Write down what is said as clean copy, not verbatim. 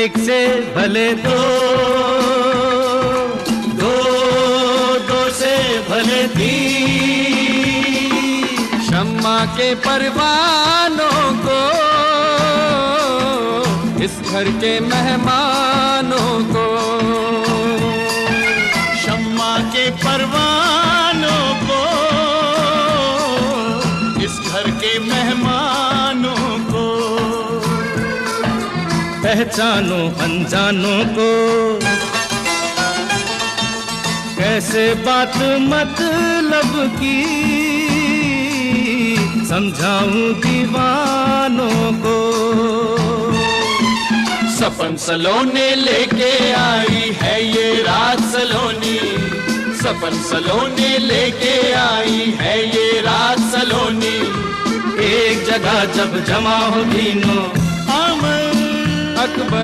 एक से भले दो, दो दो से भले तीन। शम्मा के परवानों को, इस घर के मेहमानों को, शम्मा के परवानों को, इस घर के मेहमानों को। पहचानो अनजानों को, कैसे बात मतलब की समझाऊं दीवानों को। सपन सलोने लेके आई है ये रात सलोनी, सपन सलोने लेके आई है ये रात सलोनी। एक जगह जब जमा हो तीनों, अमर अकबर